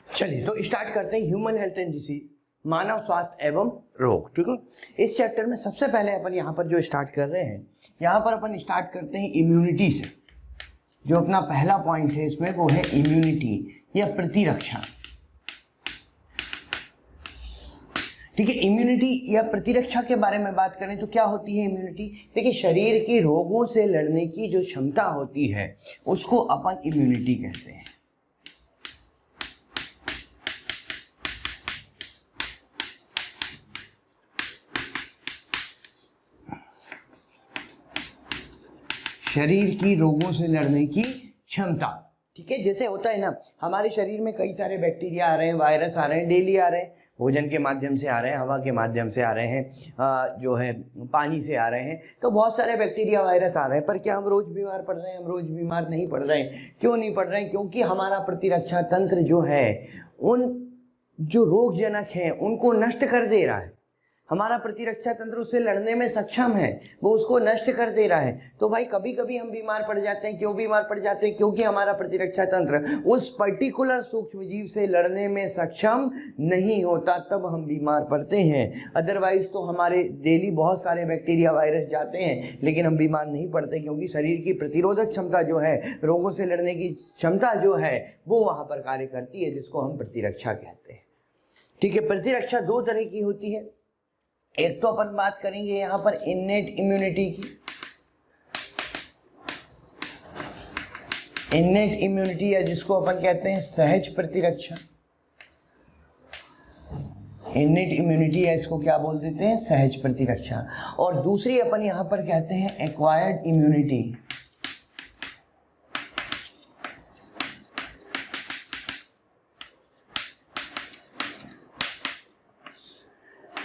चलिए तो स्टार्ट करते हैं ह्यूमन हेल्थ एंड डिसीज, मानव स्वास्थ्य एवं रोग। ठीक है, इस चैप्टर में सबसे पहले अपन यहाँ पर जो स्टार्ट कर रहे हैं, यहाँ पर अपन स्टार्ट करते हैं इम्यूनिटी से। जो अपना पहला पॉइंट है इसमें वो है इम्यूनिटी या प्रतिरक्षा। ठीक है, इम्यूनिटी या प्रतिरक्षा के बारे में बात करें तो क्या होती है इम्यूनिटी? देखिए, शरीर के रोगों से लड़ने की जो क्षमता होती है उसको अपन इम्यूनिटी कहते हैं। शरीर की रोगों से लड़ने की क्षमता। ठीक है, जैसे होता है ना, हमारे शरीर में कई सारे बैक्टीरिया आ रहे हैं, वायरस आ रहे हैं, डेली आ रहे हैं, भोजन के माध्यम से आ रहे हैं, हवा के माध्यम से आ रहे हैं, जो है पानी से आ रहे हैं, तो बहुत सारे बैक्टीरिया वायरस आ रहे हैं। पर क्या हम रोज बीमार पड़ रहे हैं? हम रोज बीमार नहीं पड़ रहे हैं। क्यों नहीं पड़ रहे हैं? क्योंकि हमारा प्रतिरक्षा तंत्र जो है उन जो रोगजनक हैं उनको नष्ट कर दे रहा है। हमारा प्रतिरक्षा तंत्र उससे लड़ने में सक्षम है, वो उसको नष्ट कर दे रहा है। तो भाई कभी कभी हम बीमार पड़ जाते हैं। क्यों बीमार पड़ जाते हैं? क्योंकि हमारा प्रतिरक्षा तंत्र उस पर्टिकुलर सूक्ष्म जीव से लड़ने में सक्षम नहीं होता, तब हम बीमार पड़ते हैं। अदरवाइज तो हमारे डेली बहुत सारे बैक्टीरिया वायरस जाते हैं लेकिन हम बीमार नहीं पड़ते, क्योंकि शरीर की प्रतिरोधक क्षमता जो है, रोगों से लड़ने की क्षमता जो है वो वहाँ पर कार्य करती है, जिसको हम प्रतिरक्षा कहते हैं। ठीक है, प्रतिरक्षा दो तरह की होती है। एक तो अपन बात करेंगे यहां पर इन्नेट इम्यूनिटी की। इन्नेट इम्यूनिटी या जिसको अपन कहते हैं सहज प्रतिरक्षा। इन्नेट इम्यूनिटी या इसको क्या बोल देते हैं? सहज प्रतिरक्षा। और दूसरी अपन यहां पर कहते हैं एक्वायर्ड इम्यूनिटी।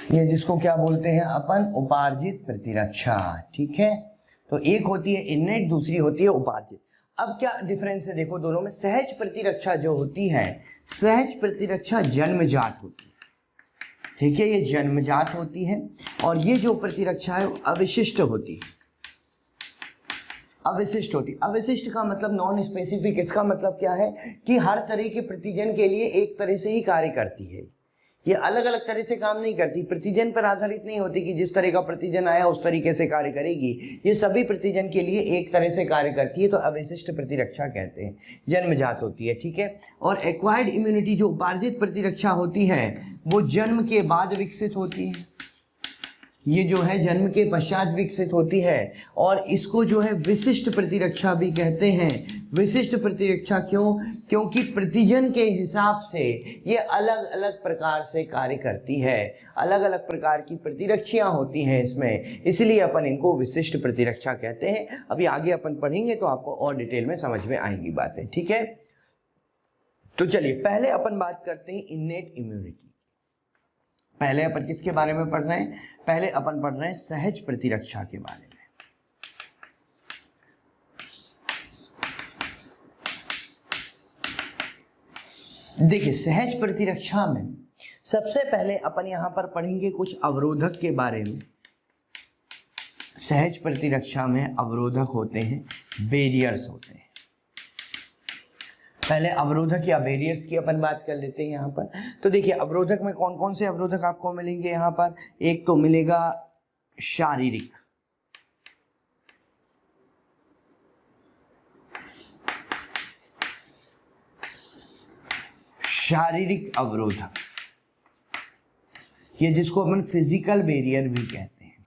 ये जिसको क्या बोलते हैं अपन? उपार्जित प्रतिरक्षा। ठीक है, तो एक होती है इन्नेट, दूसरी होती है उपार्जित। अब क्या डिफरेंस है देखो दोनों में। सहज प्रतिरक्षा जो होती है, सहज प्रतिरक्षा जन्मजात होती है। ठीक है, ये जन्मजात होती है। और ये जो प्रतिरक्षा है अविशिष्ट होती है। अविशिष्ट होती। अविशिष्ट का मतलब नॉन स्पेसिफिक। इसका मतलब क्या है कि हर तरह के प्रतिजन के लिए एक तरह से ही कार्य करती है। ये अलग अलग तरह से काम नहीं करती, प्रतिजन पर आधारित नहीं होती कि जिस तरह का प्रतिजन आया उस तरीके से कार्य करेगी। ये सभी प्रतिजन के लिए एक तरह से कार्य करती है, तो अविशिष्ट प्रतिरक्षा कहते हैं, जन्मजात होती है। ठीक है, और एक्वायर्ड इम्यूनिटी जो उपार्जित प्रतिरक्षा होती है वो जन्म के बाद विकसित होती है। ये जो है जन्म के पश्चात विकसित होती है। और इसको जो है विशिष्ट प्रतिरक्षा भी कहते हैं। विशिष्ट प्रतिरक्षा क्यों? क्योंकि प्रतिजन के हिसाब से ये अलग अलग प्रकार से कार्य करती है। अलग अलग प्रकार की प्रतिरक्षाएं होती हैं इसमें, इसलिए अपन इनको विशिष्ट प्रतिरक्षा कहते हैं। अभी आगे अपन पढ़ेंगे तो आपको और डिटेल में समझ में आएंगी बातें। ठीक है, तो चलिए पहले अपन बात करते हैं इन्नेट इम्यूनिटी। पहले अपन किसके बारे में पढ़ रहे हैं? पहले अपन पढ़ रहे हैं सहज प्रतिरक्षा के बारे में। देखिए, सहज प्रतिरक्षा में सबसे पहले अपन यहां पर पढ़ेंगे कुछ अवरोधक के बारे में। सहज प्रतिरक्षा में अवरोधक होते हैं, बैरियर्स होते हैं। पहले अवरोधक या बैरियर्स की अपन बात कर लेते हैं यहाँ पर। तो देखिए, अवरोधक में कौन कौन से अवरोधक आपको मिलेंगे यहाँ पर? एक तो मिलेगा शारीरिक, शारीरिक अवरोधक, ये जिसको अपन फिजिकल बैरियर भी कहते हैं।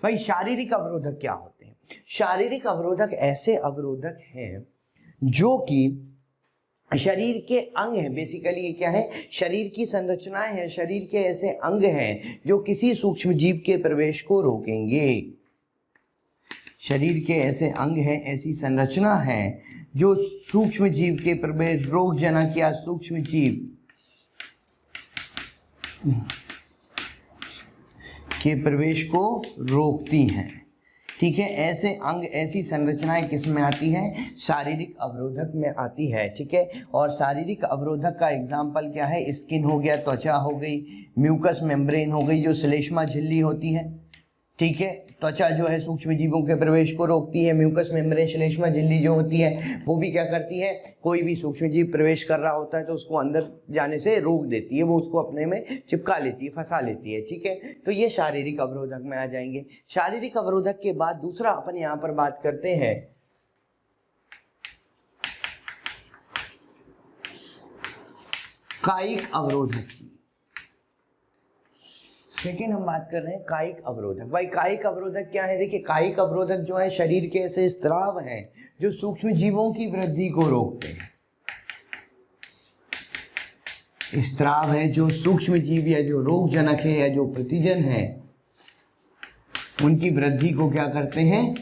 भाई शारीरिक अवरोधक क्या होते हैं? शारीरिक अवरोधक ऐसे अवरोधक हैं जो कि शरीर के अंग हैं। बेसिकली ये क्या है? शरीर की संरचनाएं हैं, शरीर के ऐसे अंग हैं जो किसी सूक्ष्म जीव के प्रवेश को रोकेंगे। शरीर के ऐसे अंग हैं, ऐसी संरचना है जो सूक्ष्म जीव के प्रवेश, रोगजनक या सूक्ष्म जीव के प्रवेश को रोकती हैं। ठीक है, ऐसे अंग, ऐसी संरचनाएं किस में आती हैं? शारीरिक अवरोधक में आती है। ठीक है, और शारीरिक अवरोधक का एग्जाम्पल क्या है? स्किन हो गया, त्वचा हो गई, म्यूकस मेम्ब्रेन हो गई, जो श्लेष्मा झिल्ली होती है। ठीक है। त्वचा जो है सूक्ष्म जीवों के प्रवेश को रोकती है। म्यूकस मेम्ब्रेन श्लेष्मा झिल्ली जो होती है वो भी क्या करती है, कोई भी सूक्ष्म जीव प्रवेश कर रहा होता है तो उसको अंदर जाने से रोक देती है, वो उसको अपने में चिपका लेती है, फंसा लेती है। ठीक है, तो ये शारीरिक अवरोधक में आ जाएंगे। शारीरिक अवरोधक के बाद दूसरा अपन यहाँ पर बात करते हैं कायिक अवरोधक की। सेकेंड हम बात कर रहे हैं कायिक अवरोधक। भाई कायिक अवरोधक क्या है, देखिए कायिक अवरोधक जो है शरीर के ऐसे स्त्राव हैं जो सूक्ष्म जीवों की वृद्धि को रोकते हैं। स्त्राव है जो सूक्ष्म जीव या जो रोगजनक है या जो प्रतिजन है उनकी वृद्धि को क्या करते हैं,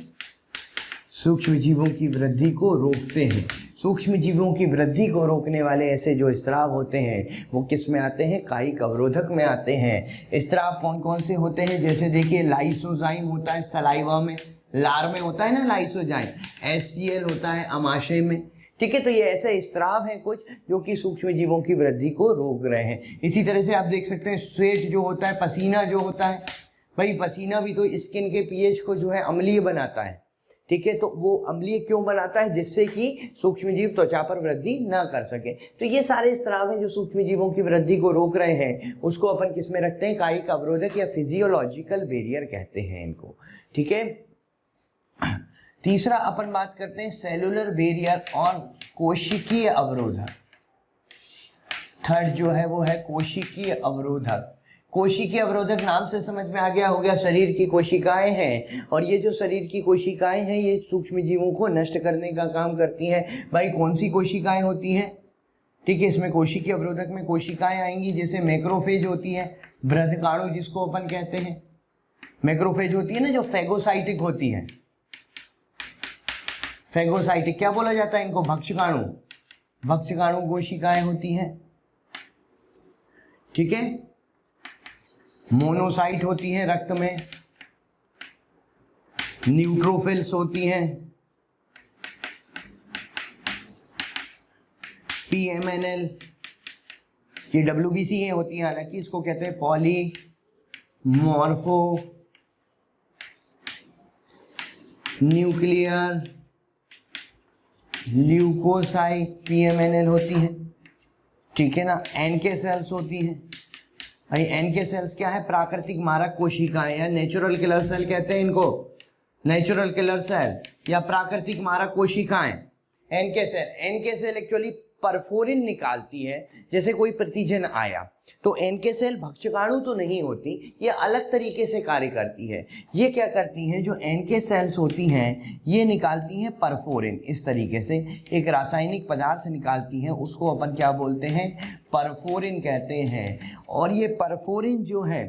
सूक्ष्म जीवों की वृद्धि को रोकते हैं। सूक्ष्म जीवों की वृद्धि को रोकने वाले ऐसे जो स्त्राव होते हैं वो किस में आते हैं, कायिक अवरोधक में आते हैं। स्त्राव कौन कौन से होते हैं, जैसे देखिए लाइसोजाइम होता है सलाइवा में, लार में होता है ना लाइसोजाइम, HCl होता है अमाशय में। ठीक है, तो ये ऐसे स्त्राव हैं कुछ जो कि सूक्ष्म जीवों की वृद्धि को रोक रहे हैं। इसी तरह से आप देख सकते हैं स्वेट जो होता है, पसीना जो होता है, भाई पसीना भी तो स्किन के pH को जो है अम्लीय बनाता है। ठीक है, तो वो अम्लीय क्यों बनाता है, जिससे कि सूक्ष्म जीव त्वचा पर वृद्धि ना कर सके। तो ये सारे स्त्राव हैं जो सूक्ष्म जीवों की वृद्धि को रोक रहे हैं, उसको अपन किस में रखते हैं, कायिक अवरोधक या फिजियोलॉजिकल बैरियर कहते हैं इनको। ठीक है, तीसरा अपन बात करते हैं सेलुलर बैरियर और कोशिकीय अवरोधक। थर्ड जो है वो है कोशिकीय अवरोधक। कोशिकीय अवरोधक नाम से समझ में आ गया हो गया, शरीर की कोशिकाएं हैं और ये जो शरीर की कोशिकाएं हैं ये सूक्ष्म जीवों को नष्ट करने का काम करती हैं। भाई कौन सी कोशिकाएं होती हैं, ठीक है, इसमें कोशिकीय अवरोधक में कोशिकाएं आएंगी, जैसे मैक्रोफेज होती है, बृहदकाणु जिसको अपन कहते हैं, मैक्रोफेज होती है ना जो फैगोसाइटिक होती है, फैगोसाइटिक क्या बोला जाता है इनको, भक्षकाणु, भक्षकाणु कोशिकाएं होती हैं। ठीक है, मोनोसाइट होती हैं रक्त में, न्यूट्रोफिल्स होती हैं, PMNL, ये WBC होती हैं, हालांकि इसको कहते हैं polymorphonuclear leukocyte, PMNL होती हैं। ठीक है ना, NK सेल्स होती हैं। भाई NK सेल्स क्या है, प्राकृतिक मारक कोशिकाएं या नेचुरल किलर सेल कहते हैं इनको, नेचुरल किलर सेल या प्राकृतिक मारक कोशिकाएं। NK सेल एक्चुअली परफोरिन निकालती है। जैसे कोई प्रतिजन आया तो NK सेल भक्षकाणु तो नहीं होती, ये अलग तरीके से कार्य करती है। ये क्या करती हैं, जो NK सेल्स होती हैं ये निकालती हैं परफोरिन, इस तरीके से एक रासायनिक पदार्थ निकालती हैं, उसको अपन क्या बोलते हैं, परफोरिन कहते हैं। और ये परफोरिन जो है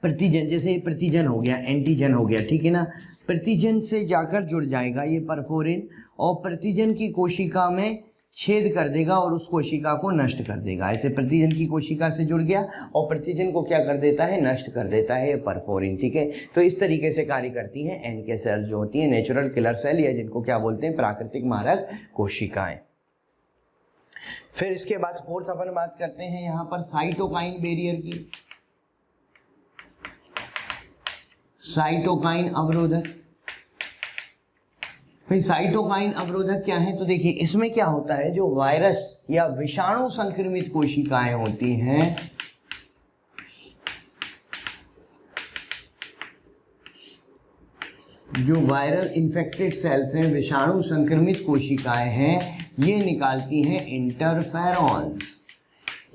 प्रतिजन, जैसे प्रतिजन हो गया, एंटीजन हो गया, ठीक है ना, प्रतिजन से जाकर जुड़ जाएगा ये परफोरिन और प्रतिजन की कोशिका में छेद कर देगा और उस कोशिका को नष्ट कर देगा। ऐसे प्रतिजन की कोशिका से जुड़ गया और प्रतिजन को क्या कर देता है, नष्ट कर देता है ये परफोरिन। ठीक है, तो इस तरीके से कार्य करती हैं NK सेल्स जो होती हैं, नेचुरल किलर सेल या जिनको क्या बोलते हैं, प्राकृतिक मारक कोशिकाएं। फिर इसके बाद फोर्थ अपन बात करते हैं यहाँ पर साइटोकाइन बैरियर की। साइटोकाइन अवरोधक, भाई साइटोकाइन अवरोधक क्या है, तो देखिए इसमें क्या होता है, जो वायरस या विषाणु संक्रमित कोशिकाएं होती हैं, जो वायरल इन्फेक्टेड सेल्स हैं, विषाणु संक्रमित कोशिकाएं हैं, ये निकालती हैं इंटरफेरॉन्स।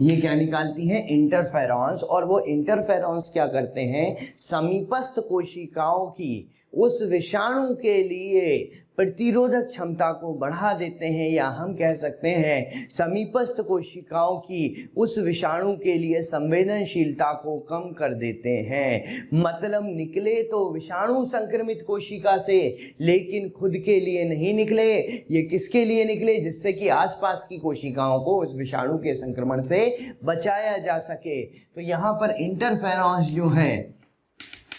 ये क्या निकालती हैं, इंटरफेरॉन्स। और वो इंटरफेरॉन्स क्या करते हैं, समीपस्थ कोशिकाओं की उस विषाणु के लिए प्रतिरोधक क्षमता को बढ़ा देते हैं, या हम कह सकते हैं समीपस्थ कोशिकाओं की उस विषाणु के लिए संवेदनशीलता को कम कर देते हैं। मतलब निकले तो विषाणु संक्रमित कोशिका से, लेकिन खुद के लिए नहीं निकले, ये किसके लिए निकले, जिससे कि आसपास की कोशिकाओं को उस विषाणु के संक्रमण से बचाया जा सके। तो यहाँ पर इंटरफेरॉन्स जो है।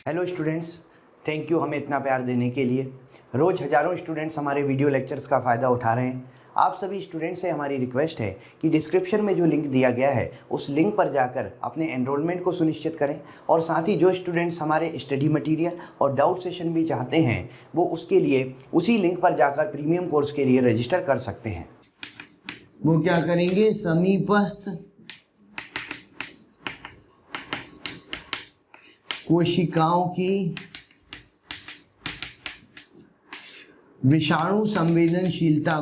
हेलो स्टूडेंट्स, थैंक यू हमें इतना प्यार देने के लिए। रोज़ हज़ारों स्टूडेंट्स हमारे वीडियो लेक्चर्स का फ़ायदा उठा रहे हैं। आप सभी स्टूडेंट से हमारी रिक्वेस्ट है कि डिस्क्रिप्शन में जो लिंक दिया गया है उस लिंक पर जाकर अपने एनरोलमेंट को सुनिश्चित करें, और साथ ही जो स्टूडेंट्स हमारे स्टडी मटेरियल और डाउट सेशन भी चाहते हैं वो उसके लिए उसी लिंक पर जाकर प्रीमियम कोर्स के लिए रजिस्टर कर सकते हैं। वो क्या करेंगे, समीपस्थ कोशिकाओं की विषाणु संवेदनशीलता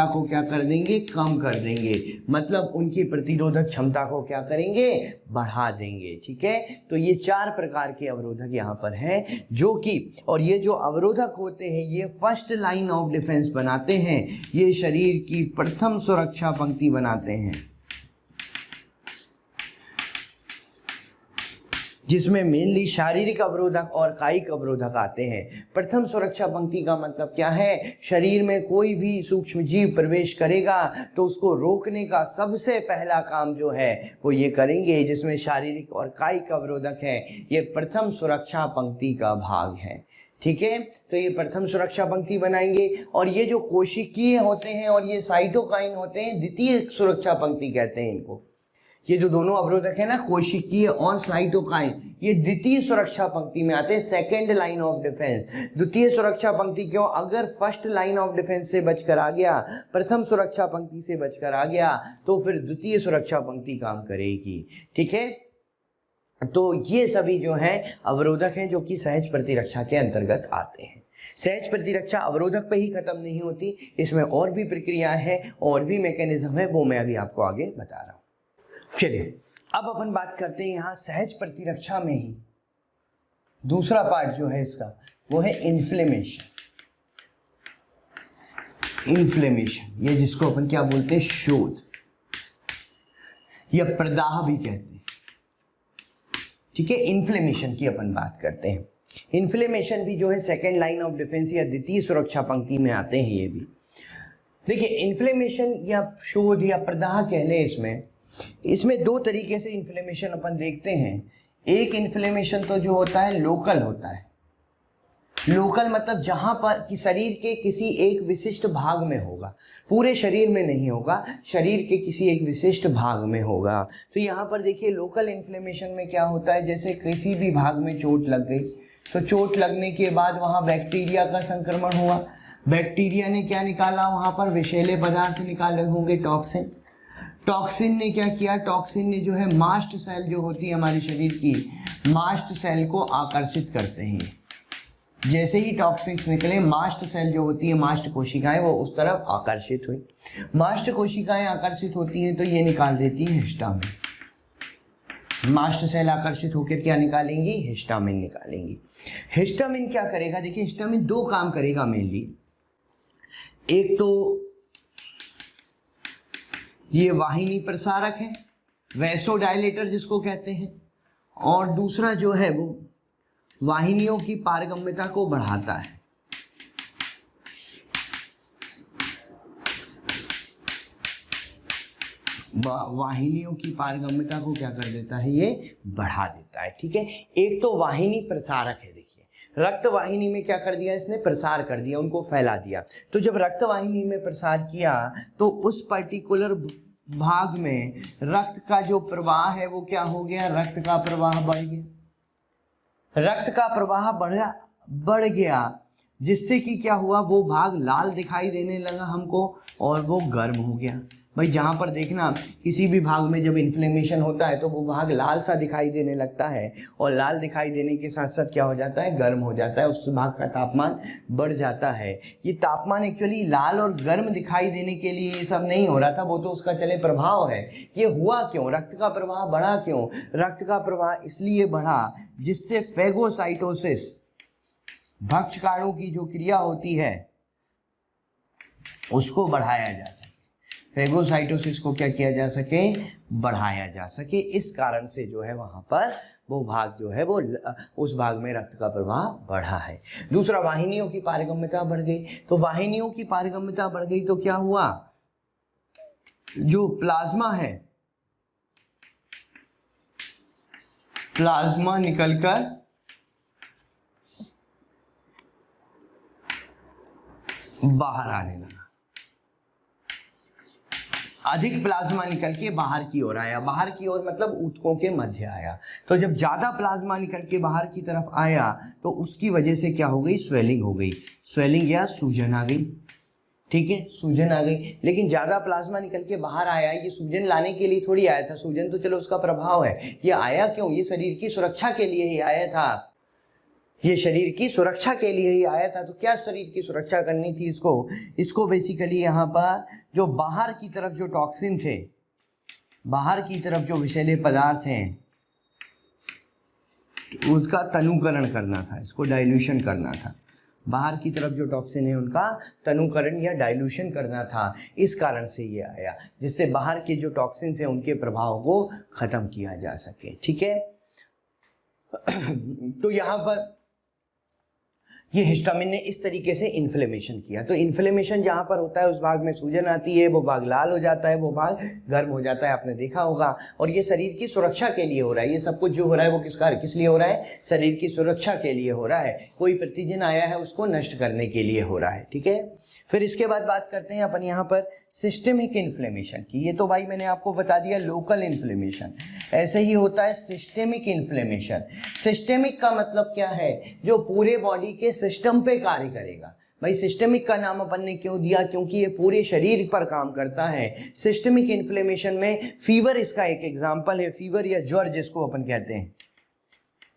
को क्या कर देंगे, कम कर देंगे, मतलब उनकी प्रतिरोधक क्षमता को क्या करेंगे, बढ़ा देंगे। ठीक है, तो ये 4 प्रकार के अवरोधक यहाँ पर हैं जो कि, और ये जो अवरोधक होते हैं ये फर्स्ट लाइन ऑफ डिफेंस बनाते हैं, ये शरीर की प्रथम सुरक्षा पंक्ति बनाते हैं, जिसमें मेनली शारीरिक अवरोधक और कायिक अवरोधक आते हैं। प्रथम सुरक्षा पंक्ति का मतलब क्या है, शरीर में कोई भी सूक्ष्म जीव प्रवेश करेगा तो उसको रोकने का सबसे पहला काम जो है वो ये करेंगे, जिसमें शारीरिक और कायिक अवरोधक है, ये प्रथम सुरक्षा पंक्ति का भाग है। ठीक है, तो ये प्रथम सुरक्षा पंक्ति बनाएंगे, और ये जो कोशिकीय होते हैं और ये साइटोकाइन होते हैं, द्वितीय सुरक्षा पंक्ति कहते हैं इनको। ये जो दोनों अवरोधक है ना, कोशिकीय और साइटोकाइन, ये द्वितीय सुरक्षा पंक्ति में आते हैं, सेकेंड लाइन ऑफ डिफेंस। द्वितीय सुरक्षा पंक्ति क्यों, अगर फर्स्ट लाइन ऑफ डिफेंस से बचकर आ गया, प्रथम सुरक्षा पंक्ति से बचकर आ गया, तो फिर द्वितीय सुरक्षा पंक्ति काम करेगी। ठीक है, तो ये सभी जो हैं अवरोधक हैं जो कि सहज प्रतिरक्षा के अंतर्गत आते हैं। सहज प्रतिरक्षा अवरोधक पे ही खत्म नहीं होती, इसमें और भी प्रक्रिया है और भी मैकेनिज्म है, वो मैं अभी आपको आगे बता रहा हूँ। चलिए अब अपन बात करते हैं यहाँ सहज प्रतिरक्षा में ही दूसरा पार्ट जो है इसका, वो है इन्फ्लेमेशन। ये जिसको अपन क्या बोलते हैं, शोथ या प्रदाह भी कहते हैं। ठीक है, इन्फ्लेमेशन की अपन बात करते हैं। इन्फ्लेमेशन भी जो है सेकेंड लाइन ऑफ डिफेंस या द्वितीय सुरक्षा पंक्ति में आते हैं। ये भी देखिए, इन्फ्लेमेशन या शोथ या प्रदाह कह लें, इसमें 2 तरीके से इन्फ्लेमेशन अपन देखते हैं। एक इन्फ्लेमेशन तो जो होता है लोकल होता है। लोकल मतलब जहां पर कि शरीर के किसी एक विशिष्ट भाग में होगा, पूरे शरीर में नहीं होगा, शरीर के किसी एक विशिष्ट भाग में होगा। तो यहाँ पर देखिए लोकल इन्फ्लेमेशन में क्या होता है, जैसे किसी भी भाग में चोट लग गई, तो चोट लगने के बाद वहाँ बैक्टीरिया का संक्रमण हुआ, बैक्टीरिया ने क्या निकाला, वहाँ पर विषैले पदार्थ निकाले होंगे, टॉक्सिन ने क्या किया, टॉक्सिन ने जो है मास्ट सेल जो होती है हमारे शरीर की, मास्ट सेल को आकर्षित करते हैं। जैसे ही टॉक्सिन्स निकले, मास्ट सेल जो होती है, मास्ट कोशिकाएं, वो उस तरफ आकर्षित हुई। मास्ट कोशिकाएं आकर्षित होती हैं तो ये निकाल देती हैं हिस्टामिन। मास्ट सेल आकर्षित होकर क्या निकालेंगी, हिस्टामिन निकालेंगी। हिस्टामिन क्या करेगा, देखिए हिस्टामिन 2 काम करेगा मेनली। एक तो ये वाहिनी प्रसारक है, वैसोडायलेटर जिसको कहते हैं, और दूसरा जो है वो वाहिनियों की पारगम्यता को बढ़ाता है। वाहिनियों की पारगम्यता को क्या कर देता है, ये बढ़ा देता है। ठीक है, एक तो वाहिनी प्रसारक है। देखिए रक्त वाहिनी में क्या कर दिया, इसने प्रसार कर दिया, उनको फैला दिया। तो जब रक्त वाहिनी में प्रसार किया तो उस पर्टिकुलर भाग में रक्त का जो प्रवाह है वो क्या हो गया, रक्त का प्रवाह बढ़ गया। रक्त का प्रवाह बढ़ गया, जिससे कि क्या हुआ, वो भाग लाल दिखाई देने लगा हमको और वो गर्म हो गया। भाई जहाँ पर देखना किसी भी भाग में जब इन्फ्लेमेशन होता है तो वो भाग लाल सा दिखाई देने लगता है, और लाल दिखाई देने के साथ साथ क्या हो जाता है, गर्म हो जाता है, उस भाग का तापमान बढ़ जाता है। ये तापमान एक्चुअली लाल और गर्म दिखाई देने के लिए ये सब नहीं हो रहा था, वो तो उसका चले प्रभाव है। ये हुआ क्यों, रक्त का प्रवाह बढ़ा क्यों, रक्त का प्रवाह इसलिए बढ़ा जिससे फेगोसाइटोसिस, भक्षकाणु की जो क्रिया होती है उसको बढ़ाया जा सके, फेगोसाइटोसिस को क्या किया जा सके, बढ़ाया जा सके। इस कारण से जो है वहाँ पर वो भाग जो है वो उस भाग में रक्त का प्रवाह बढ़ा है। दूसरा, वाहिनियों की पारगम्यता बढ़ गई। तो वाहिनियों की पारगम्यता बढ़ गई तो क्या हुआ, जो प्लाज्मा है, प्लाज्मा निकलकर बाहर आने लगा, अधिक प्लाज्मा निकल के बाहर की ओर आया। बाहर की ओर मतलब ऊतकों के मध्य आया। तो जब ज्यादा प्लाज्मा निकल के बाहर की तरफ आया तो उसकी वजह से क्या हो गई, स्वेलिंग हो गई, स्वेलिंग या सूजन आ गई। ठीक है, सूजन आ गई। लेकिन ज्यादा प्लाज्मा निकल के बाहर आया, ये सूजन लाने के लिए थोड़ी आया था, सूजन तो चलो उसका प्रभाव है, ये आया क्यों, ये शरीर की सुरक्षा के लिए ही आया था, ये शरीर की सुरक्षा के लिए ही आया था। तो क्या शरीर की सुरक्षा करनी थी इसको बेसिकली यहाँ पर जो बाहर की तरफ जो टॉक्सिन थे, बाहर की तरफ जो विषैले पदार्थ हैं, उसका तनुकरण करना था, इसको डाइल्यूशन करना था। बाहर की तरफ जो टॉक्सिन है उनका तनुकरण या डाइल्यूशन करना था। इस कारण से ये आया, जिससे बाहर के जो टॉक्सिन हैं उनके प्रभाव को खत्म किया जा सके। ठीक है, तो यहाँ पर ये हिस्टामिन ने इस तरीके से इन्फ्लेमेशन किया। तो इन्फ्लेमेशन जहाँ पर होता है उस भाग में सूजन आती है, वो भाग लाल हो जाता है, वो भाग गर्म हो जाता है, आपने देखा होगा। और ये शरीर की सुरक्षा के लिए हो रहा है, ये सब कुछ जो हो रहा है वो किस लिए हो रहा है, शरीर की सुरक्षा के लिए हो रहा है। कोई प्रतिजन आया है उसको नष्ट करने के लिए हो रहा है। ठीक है, फिर इसके बाद बात करते हैं अपन यहाँ पर सिस्टेमिक इन्फ्लेमेशन की। ये तो भाई मैंने आपको बता दिया लोकल इन्फ्लेमेशन, ऐसे ही होता है सिस्टेमिक इन्फ्लेमेशन। सिस्टेमिक का मतलब क्या है, जो पूरे बॉडी के सिस्टम पे कार्य करेगा। भाई सिस्टेमिक का नाम अपन ने क्यों दिया, क्योंकि ये पूरे शरीर पर काम करता है। सिस्टेमिक इन्फ्लेमेशन में फीवर इसका एक एग्जाम्पल है, फीवर या ज्वर जिसको अपन कहते हैं,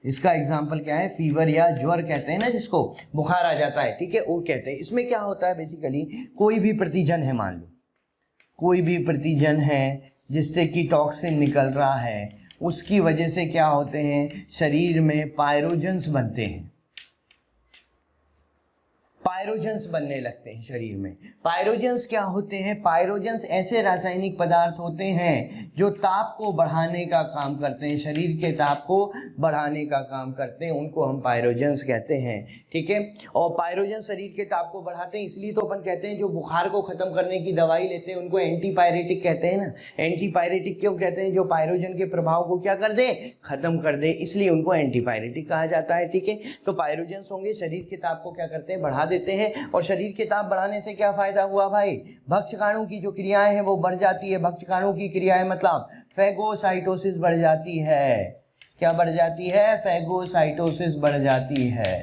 इसका एग्जाम्पल क्या है, फीवर या ज्वर कहते हैं ना, जिसको बुखार आ जाता है। ठीक है, वो कहते हैं। इसमें क्या होता है बेसिकली, कोई भी प्रतिजन है, मान लो कोई भी प्रतिजन है जिससे कि टॉक्सिन निकल रहा है, उसकी वजह से क्या होते हैं, शरीर में पायरोजन्स बनते हैं, पायरोजन्स बनने लगते हैं शरीर में। पायरोजन्स क्या होते हैं, पायरोजन्स ऐसे रासायनिक पदार्थ होते हैं जो ताप को बढ़ाने का काम करते हैं, शरीर के ताप को बढ़ाने का काम करते हैं, उनको हम पायरोजन्स कहते हैं। ठीक है, और पायरोजन्स शरीर के ताप को बढ़ाते हैं, इसलिए तो अपन कहते हैं जो बुखार को खत्म करने की दवाई लेते हैं उनको एंटीपायरेटिक कहते हैं ना। एंटीपायरेटिक क्यों कहते हैं, जो पायरोजन के प्रभाव को क्या कर दे, खत्म कर दे, इसलिए उनको एंटीपायरेटिक कहा जाता है। ठीक है, तो पायरोजन्स होंगे, शरीर के ताप को क्या करते हैं, बढ़ा देते हैं। और शरीर के ताप बढ़ाने से क्या फायदा हुआ भाई, भक्षकाणु की जो क्रियाएं हैं वो बढ़ जाती है। भक्षकाणु की क्रियाएं मतलब फैगोसाइटोसिस बढ़ जाती है। क्या बढ़ जाती है, फैगोसाइटोसिस बढ़ जाती है।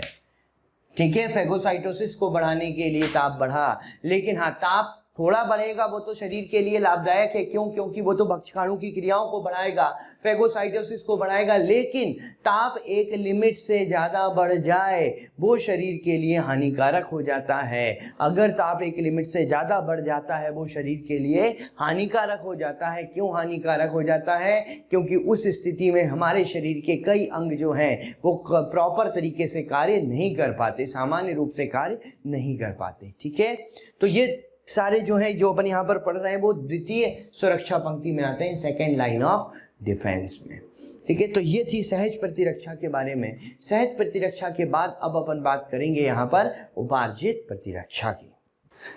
ठीक है, फैगोसाइटोसिस को बढ़ाने के लिए ताप बढ़ा, लेकिन हाँ ताप थोड़ा बढ़ेगा वो तो शरीर के लिए लाभदायक है। क्यों, क्योंकि वो तो भक्षकाणु की क्रियाओं को बढ़ाएगा, फैगोसाइटोसिस को बढ़ाएगा, लेकिन ताप एक लिमिट से ज़्यादा बढ़ जाए वो शरीर के लिए हानिकारक हो जाता है। अगर ताप एक लिमिट से ज़्यादा बढ़ जाता है वो शरीर के लिए हानिकारक हो जाता है। क्यों हानिकारक हो जाता है, क्योंकि उस स्थिति में हमारे शरीर के कई अंग जो हैं वो प्रॉपर तरीके से कार्य नहीं कर पाते, सामान्य रूप से कार्य नहीं कर पाते। ठीक है, तो ये सारे जो है जो अपन यहाँ पर पढ़ रहे हैं वो द्वितीय सुरक्षा पंक्ति में आते हैं, सेकेंड लाइन ऑफ डिफेंस में। ठीक है, तो ये थी सहज प्रतिरक्षा के बारे में। सहज प्रतिरक्षा के बाद अब अपन बात करेंगे यहाँ पर उपार्जित प्रतिरक्षा की।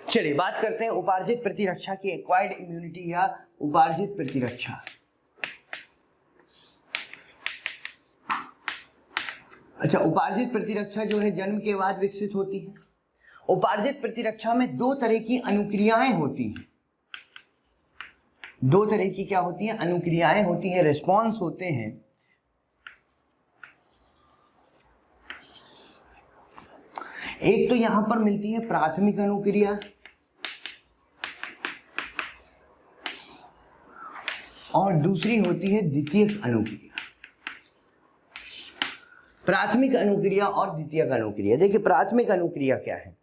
चलिए बात करते हैं उपार्जित प्रतिरक्षा की, एक्वायर्ड इम्यूनिटी या उपार्जित प्रतिरक्षा। अच्छा, उपार्जित प्रतिरक्षा जो है जन्म के बाद विकसित होती है। उपार्जित प्रतिरक्षा में दो तरह की अनुक्रियाएं होती हैं, दो तरह की क्या होती हैं, अनुक्रियाएं होती हैं, रिस्पॉन्स होते हैं। एक तो यहां पर मिलती है प्राथमिक अनुक्रिया और दूसरी होती है द्वितीयक अनुक्रिया। प्राथमिक अनुक्रिया और द्वितीयक अनुक्रिया, देखिए प्राथमिक अनुक्रिया क्या है,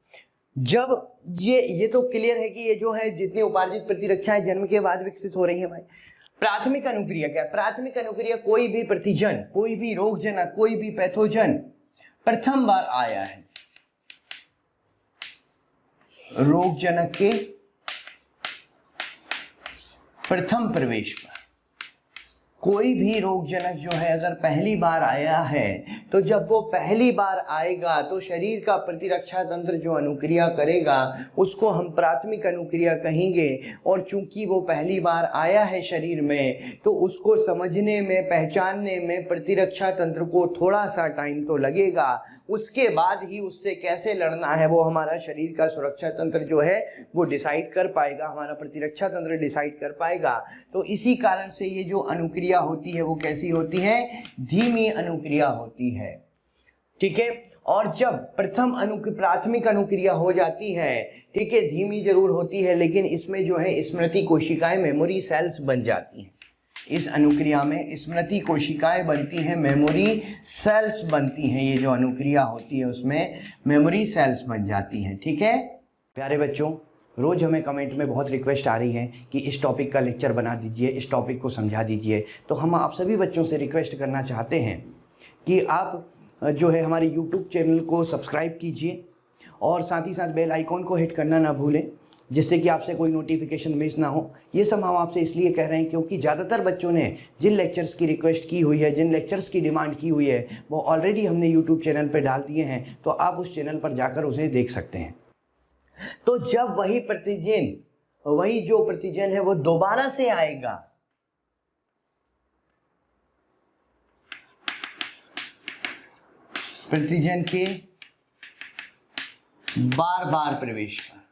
जब ये तो क्लियर है कि ये जो है जितनी उपार्जित प्रतिरक्षा है जन्म के बाद विकसित हो रही है भाई। प्राथमिक अनुक्रिया क्या है, प्राथमिक अनुक्रिया कोई भी प्रतिजन, कोई भी रोगजनक, कोई भी पैथोजन प्रथम बार आया है, रोगजनक के प्रथम प्रवेश पर कोई भी रोगजनक जो है अगर पहली बार आया है तो जब वो पहली बार आएगा तो शरीर का प्रतिरक्षा तंत्र जो अनुक्रिया करेगा उसको हम प्राथमिक अनुक्रिया कहेंगे। और चूंकि वो पहली बार आया है शरीर में तो उसको समझने में, पहचानने में प्रतिरक्षा तंत्र को थोड़ा सा टाइम तो लगेगा। उसके बाद ही उससे कैसे लड़ना है वो हमारा शरीर का सुरक्षा तंत्र जो है वो डिसाइड कर पाएगा, हमारा प्रतिरक्षा तंत्र डिसाइड कर पाएगा। तो इसी कारण से ये जो अनुक्रिया होती है वो कैसी होती है? धीमी अनुक्रिया होती है। ठीक है। और जब प्राथमिक अनुक्रिया हो जाती है, ठीक है, धीमी जरूर होती है लेकिन इसमें जो है स्मृति कोशिकाएं, मेमोरी सेल्स बन जाती हैं। इस अनुक्रिया में स्मृति कोशिकाएं बनती हैं, मेमोरी सेल्स बनती हैं। ये जो अनुक्रिया होती है उसमें मेमोरी सेल्स बन जाती हैं। ठीक है प्यारे बच्चों, रोज़ हमें कमेंट में बहुत रिक्वेस्ट आ रही है कि इस टॉपिक का लेक्चर बना दीजिए, इस टॉपिक को समझा दीजिए। तो हम आप सभी बच्चों से रिक्वेस्ट करना चाहते हैं कि आप जो है हमारे YouTube चैनल को सब्सक्राइब कीजिए और साथ ही साथ बेल आइकॉन को हिट करना ना भूलें, जिससे कि आपसे कोई नोटिफिकेशन मिस ना हो। ये सब हम आपसे इसलिए कह रहे हैं क्योंकि ज़्यादातर बच्चों ने जिन लेक्चर्स की रिक्वेस्ट की हुई है, जिन लेक्चर्स की डिमांड की हुई है, वो ऑलरेडी हमने यूट्यूब चैनल पर डाल दिए हैं। तो आप उस चैनल पर जाकर उसे देख सकते हैं। तो जब वही जो प्रतिजन है वो दोबारा से आएगा, प्रतिजन के बार बार प्रवेश पर,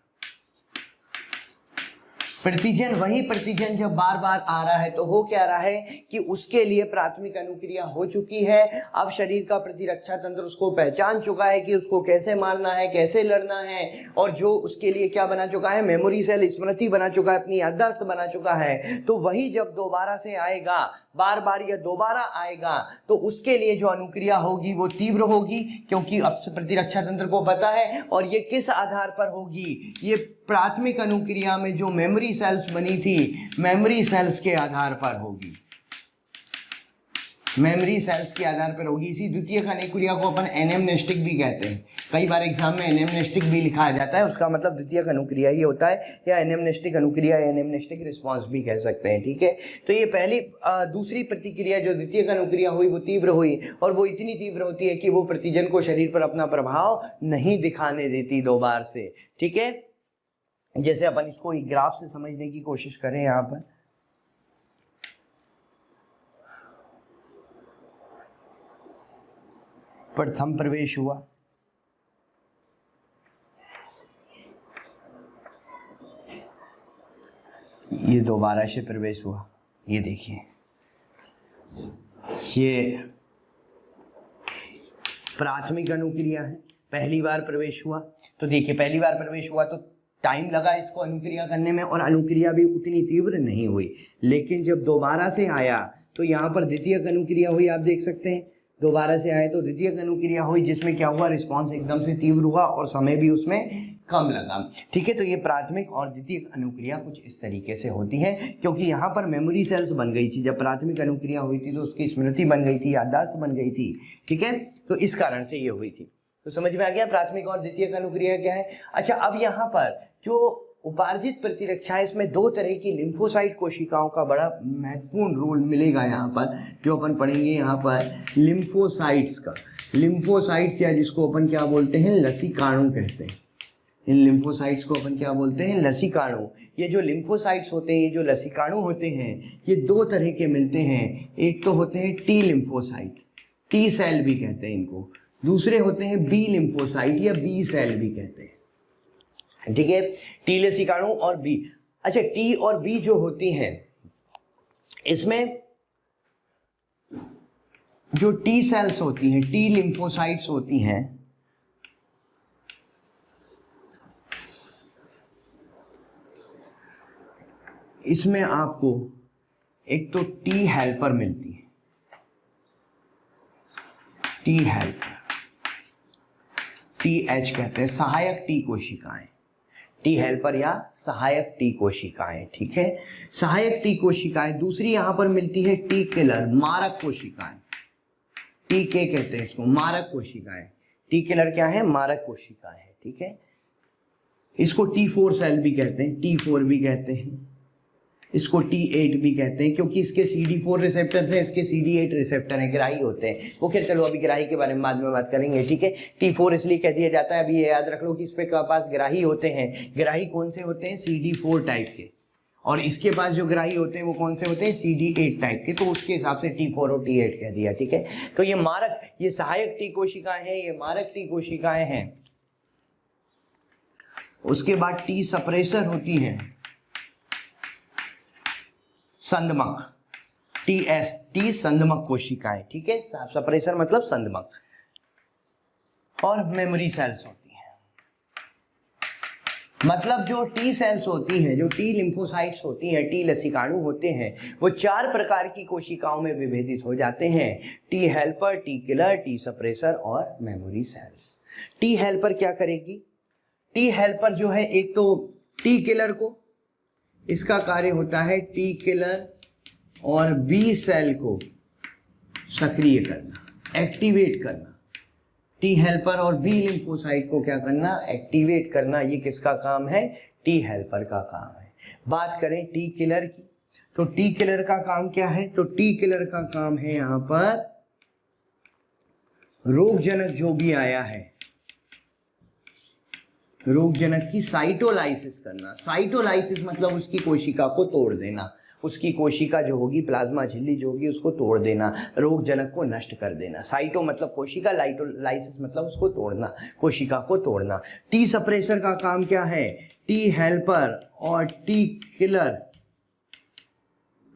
वही प्रतिजन जब बार बार आ रहा है तो हो क्या रहा है कि उसके लिए प्राथमिक अनुक्रिया हो चुकी है। अब शरीर का प्रतिरक्षा तंत्र उसको पहचान चुका है कि उसको कैसे मारना है, कैसे लड़ना है, और जो उसके लिए क्या बना चुका है, मेमोरी सेल, स्मृति बना चुका है, अपनी याददाश्त बना चुका है। तो वही जब दोबारा से आएगा, बार बार या दोबारा आएगा, तो उसके लिए जो अनुक्रिया होगी वो तीव्र होगी, क्योंकि अब प्रतिरक्षा तंत्र को पता है। और ये किस आधार पर होगी? ये प्राथमिक अनुक्रिया में जो मेमोरी सेल्स बनी थी, मेमोरी सेल्स के आधार पर होगी, मेमोरी सेल्स के आधार पर होगी। इसी द्वितीयक अनुक्रिया को अपन एनेमनेस्टिक भी कहते हैं। कई बार एग्जाम में एनेमनेस्टिक भी लिखा जाता है, उसका मतलब द्वितीयक अनुक्रिया ही होता है, या एनेमनेस्टिक अनुक्रिया या एनेमनेस्टिक रिस्पॉन्स भी कह सकते हैं। ठीक है। तो ये पहली दूसरी प्रतिक्रिया जो द्वितीयक अनुक्रिया हुई वो तीव्र हुई, और वो इतनी तीव्र होती है कि वो प्रतिजन को शरीर पर अपना प्रभाव नहीं दिखाने देती दो बार से। ठीक है। जैसे अपन इसको एक ग्राफ से समझने की कोशिश करें, यहाँ पर प्रथम प्रवेश हुआ, ये दोबारा से प्रवेश हुआ, ये देखिए ये प्राथमिक अनुक्रिया है, पहली बार प्रवेश हुआ। तो देखिए पहली बार प्रवेश हुआ तो टाइम लगा इसको अनुक्रिया करने में, और अनुक्रिया भी उतनी तीव्र नहीं हुई। लेकिन जब दोबारा से आया तो यहाँ पर द्वितीयक अनुक्रिया हुई, आप देख सकते हैं। दोबारा से आए तो द्वितीयक अनुक्रिया हुई, जिसमें क्या हुआ, रिस्पांस एकदम से तीव्र हुआ और समय भी उसमें कम लगा। ठीक है। तो ये प्राथमिक और द्वितीयक अनुक्रिया कुछ इस तरीके से होती है, क्योंकि यहाँ पर मेमोरी सेल्स बन गई थी। जब प्राथमिक अनुक्रिया हुई थी तो उसकी स्मृति बन गई थी, याददाश्त बन गई थी। ठीक है। तो इस कारण से ये हुई थी। तो समझ में आ गया प्राथमिक और द्वितीयक अनुक्रिया क्या है। अच्छा, अब यहाँ पर जो उपार्जित प्रतिरक्षा है, इसमें दो तरह की लिम्फोसाइट कोशिकाओं का बड़ा महत्वपूर्ण रोल मिलेगा। यहाँ पर जो अपन पढ़ेंगे, यहाँ पर लिम्फोसाइट्स का, लिम्फोसाइट्स या जिसको अपन क्या बोलते हैं, लसीकाणु कहते हैं। इन लिम्फोसाइट्स को अपन क्या बोलते हैं, लसीकाणु। ये जो लिम्फोसाइट्स होते हैं, ये जो लसीकाणु होते हैं, ये दो तरह के मिलते हैं। एक तो होते हैं टी लिम्फोसाइट, टी सेल भी कहते हैं इनको। दूसरे होते हैं बी लिम्फोसाइट या बी सेल भी कहते हैं। ठीक है। टी लसीकाणु और बी। अच्छा, टी और बी जो होती हैं, इसमें जो टी सेल्स होती हैं, टी लिम्फोसाइट्स होती हैं, इसमें आपको एक तो टी हेल्पर मिलती है, टी हेल्पर, टी एच कहते हैं, सहायक टी कोशिकाएं, टी हेल्पर या सहायक टी कोशिकाएं। ठीक है। सहायक टी कोशिकाएं। दूसरी यहां पर मिलती है टी किलर, मारक कोशिकाएं, टी के कहते हैं इसको, मारक कोशिकाएं। टी किलर क्या है, मारक कोशिकाएं है। ठीक है। इसको T4 सेल भी कहते हैं, T4 भी कहते हैं। इसको T8 भी कहते हैं क्योंकि इसके CD4 रिसेप्टर है, इसके CD8 रिसेप्टर है, ग्राही होते हैं। वो खैर चलो अभी ग्राही के बारे में बाद में बात करेंगे, ठीक है। T4 इसलिए कह दिया जाता है, अभी ये याद रख लो कि इस पे पास ग्राही होते हैं। ग्राही कौन से होते हैं? CD4 टाइप के। और इसके पास जो ग्राही होते हैं वो कौन से होते हैं? CD8 टाइप के। तो उसके हिसाब से T4 और T8 कह दिया, ठीक है। तो ये मारक, ये सहायक टी कोशिकाएं हैं, ये मारक टी कोशिकाएं हैं। उसके बाद टी सप्रेसर होती है, संदमक, टी संदमक कोशिकाएं, ठीक है। सप्रेसर मतलब संदमक। और मेमोरी सेल्स होती है, मतलब जो टी सेल्स होती हैं, जो टी लिम्फोसाइट्स होती हैं, टी लसिकाणु होते हैं, वो 4 प्रकार की कोशिकाओं में विभेदित हो जाते हैं। T helper, T killer, T suppressor और मेमोरी सेल्स। टी हेल्पर क्या करेगी? टी हेल्पर जो है, एक तो टी किलर को, इसका कार्य होता है टी किलर और बी सेल को सक्रिय करना, एक्टिवेट करना। टी हेल्पर और बी लिम्फोसाइट को क्या करना? एक्टिवेट करना। ये किसका काम है? टी हेल्पर का काम है। बात करें टी किलर की, तो टी किलर का काम क्या है? तो टी किलर का काम है यहां पर रोगजनक जो भी आया है, रोगजनक की साइटोलाइसिस करना। साइटोलाइसिस मतलब उसकी कोशिका को तोड़ देना, उसकी कोशिका जो होगी, प्लाज्मा झिल्ली जो होगी, उसको तोड़ देना, रोगजनक को नष्ट कर देना। साइटो मतलब कोशिका, लाइटोलाइसिस मतलब उसको तोड़ना, कोशिका को तोड़ना। टी सप्रेसर का काम क्या है? टी हेल्पर और टी किलर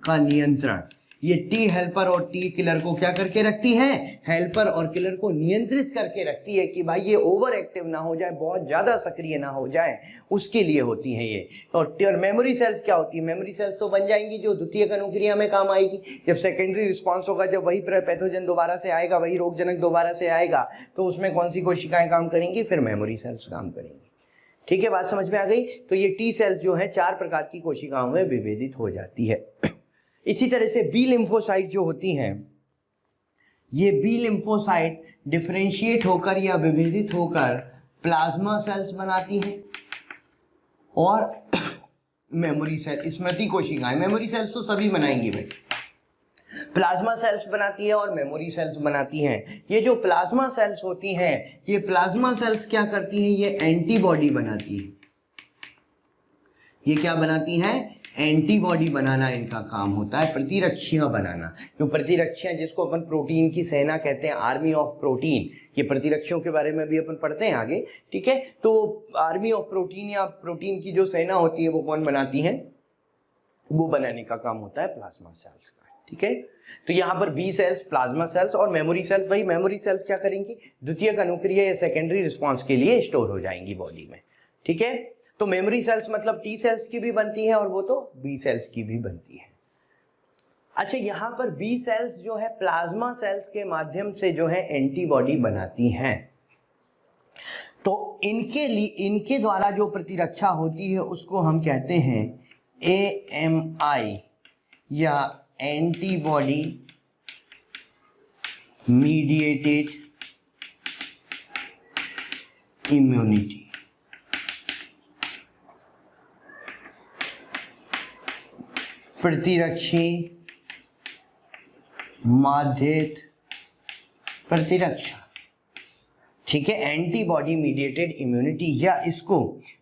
का नियंत्रण। ये टी हेल्पर और टी किलर को क्या करके रखती है? हेल्पर और किलर को नियंत्रित करके रखती है कि भाई ये ओवर एक्टिव ना हो जाए, बहुत ज्यादा सक्रिय ना हो जाए, उसके लिए होती है ये। और मेमोरी सेल्स क्या होती है? मेमोरी सेल्स तो बन जाएंगी जो द्वितीयक अनुक्रिया में काम आएगी। जब सेकेंडरी रिस्पॉन्स होगा, जब वही पैथोजन दोबारा से आएगा, वही रोगजनक दोबारा से आएगा, तो उसमें कौन सी कोशिकाएं काम करेंगी? फिर मेमोरी सेल्स काम करेंगी। ठीक है, बात समझ में आ गई? तो ये टी सेल्स जो है 4 प्रकार की कोशिकाओं में विभेदित हो जाती है। इसी तरह से बी लिम्फोसाइट जो होती हैं, ये बी लिम्फोसाइट डिफरेंशिएट होकर या विभेदित होकर प्लाज्मा सेल्स बनाती हैं और मेमोरी सेल, स्मृति कोशिकाएं। मेमोरी सेल्स तो सभी बनाएंगी भाई, प्लाज्मा सेल्स बनाती है और मेमोरी सेल्स बनाती हैं। ये जो प्लाज्मा सेल्स होती हैं, ये प्लाज्मा सेल्स क्या करती हैं? ये एंटीबॉडी बनाती है। ये क्या बनाती हैं? एंटीबॉडी बनाना इनका काम होता है, प्रतिरक्षियां बनाना। जो प्रतिरक्षियां, जिसको अपन प्रोटीन की सेना कहते हैं, आर्मी ऑफ प्रोटीन, ये प्रतिरक्षियों के बारे में भी अपन पढ़ते हैं आगे, ठीक है। तो आर्मी ऑफ प्रोटीन या प्रोटीन की जो सेना होती है वो कौन बनाती है? वो बनाने का काम होता है प्लाज्मा सेल्स का, ठीक है। तो यहाँ पर बी सेल्स, प्लाज्मा सेल्स और मेमोरी सेल्स। वही मेमोरी सेल्स क्या करेंगी? द्वितीयक अनुक्रिया या सेकेंडरी रिस्पॉन्स के लिए स्टोर हो जाएंगी बॉडी में, ठीक है। तो मेमोरी सेल्स मतलब टी सेल्स की भी बनती है और वो तो बी सेल्स की भी बनती है। अच्छा, यहाँ पर बी सेल्स जो है प्लाज्मा सेल्स के माध्यम से जो है एंटीबॉडी बनाती हैं। तो इनके लिए, इनके द्वारा जो प्रतिरक्षा होती है उसको हम कहते हैं AMI या एंटीबॉडी मीडिएटेड इम्यूनिटी। प्रतिरक्षी माध्यित प्रतिरक्षा, ठीक है, एंटीबॉडी मीडिएटेड इम्यूनिटी, या इसको,